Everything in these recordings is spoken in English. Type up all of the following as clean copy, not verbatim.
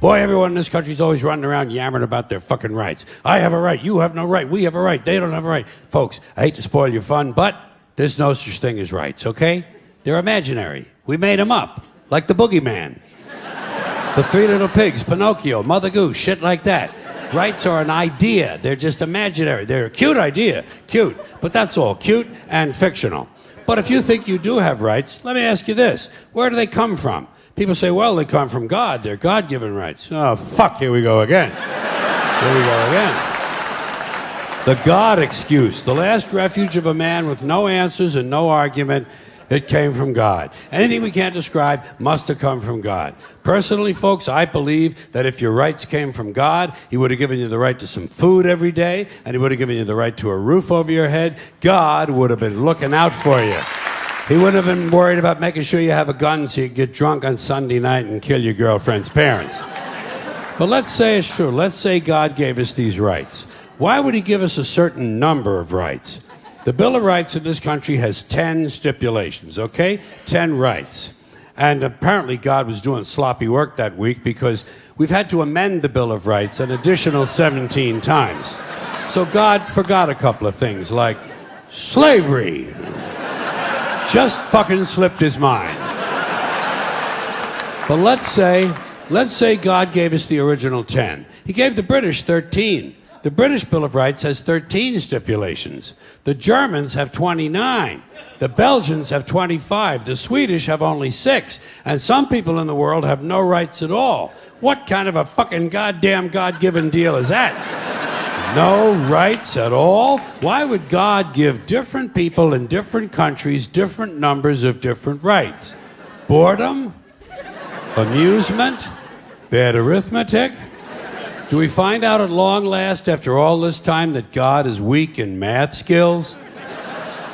Boy, everyone in this country is always running around yammering about their fucking rights. I have a right, you have no right, we have a right, they don't have a right. Folks, I hate to spoil your fun, but there's no such thing as rights, okay? They're imaginary. We made them up, like the boogeyman. The Three Little Pigs, Pinocchio, Mother Goose, shit like that. Rights are an idea. They're just imaginary. They're a cute idea. Cute. But that's all. Cute and fictional. But if you think you do have rights, let me ask you this. Where do they come from? People say, well, they come from God. They're God-given rights. Oh, fuck, here we go again. Here we go again. The God excuse. The last refuge of a man with no answers and no argument. It came from God. Anything we can't describe must have come from God. Personally, folks, I believe that if your rights came from God, He would have given you the right to some food every day, and He would have given you the right to a roof over your head. God would have been looking out for you. He wouldn't have been worried about making sure you have a gun so you can get drunk on Sunday night and kill your girlfriend's parents. But let's say it's true. Let's say God gave us these rights. Why would He give us a certain number of rights? The Bill of Rights in this country has 10 stipulations, okay? 10 rights. And apparently God was doing sloppy work that week because we've had to amend the Bill of Rights an additional 17 times. So God forgot a couple of things like slavery. Just fucking slipped His mind. But let's say God gave us the original 10. He gave the British 13. The British Bill of Rights has 13 stipulations. The Germans have 29. The Belgians have 25. The Swedish have only 6. And some people in the world have no rights at all. What kind of a fucking goddamn God-given deal is that? No rights at all? Why would God give different people in different countries different numbers of different rights? Boredom? Amusement? Bad arithmetic? Do we find out at long last after all this time that God is weak in math skills?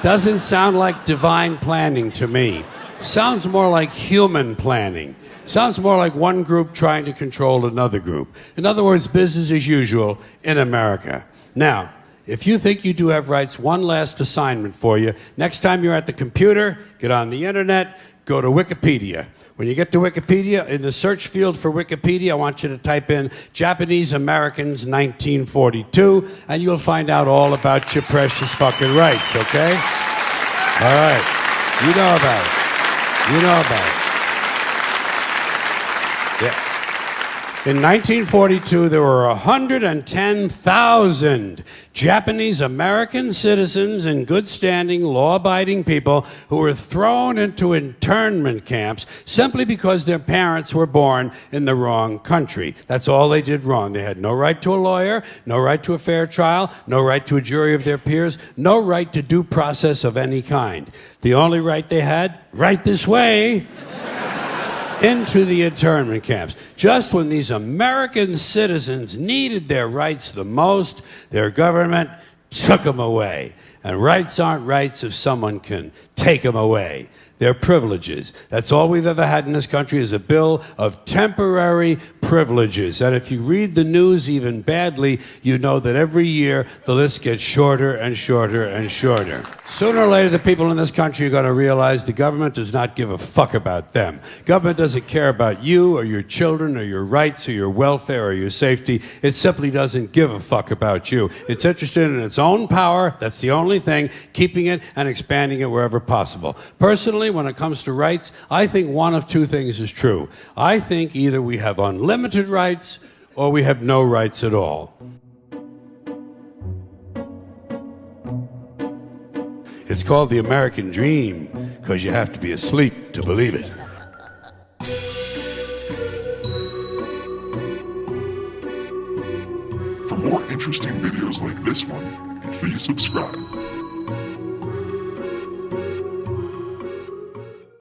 Doesn't sound like divine planning to me. Sounds more like human planning. Sounds more like one group trying to control another group. In other words, business as usual in America. Now, if you think you do have rights, one last assignment for you. Next time you're at the computer, get on the internet, go to Wikipedia. When you get to Wikipedia, in the search field for Wikipedia, I want you to type in Japanese Americans 1942, and you'll find out all about your precious fucking rights, okay? All right. You know about it. You know about it. Yeah. In 1942, there were 110,000 Japanese American citizens in good standing, law-abiding people who were thrown into internment camps simply because their parents were born in the wrong country. That's all they did wrong. They had no right to a lawyer, no right to a fair trial, no right to a jury of their peers, no right to due process of any kind. The only right they had, right this way, into the internment camps. Just when these American citizens needed their rights the most, their government took them away. And rights aren't rights if someone can take them away. They're privileges. That's all we've ever had in this country is a bill of temporary privileges. And if you read the news even badly, you know that every year the list gets shorter and shorter and shorter. Sooner or later, the people in this country are going to realize the government does not give a fuck about them. Government doesn't care about you or your children or your rights or your welfare or your safety. It simply doesn't give a fuck about you. It's interested in its own power. That's the only thing, keeping it and expanding it wherever possible. Personally, when it comes to rights, I think one of two things is true. I think either we have unlimited rights or we have no rights at all. It's called the American Dream because you have to be asleep to believe it. For more interesting videos like this one, please subscribe.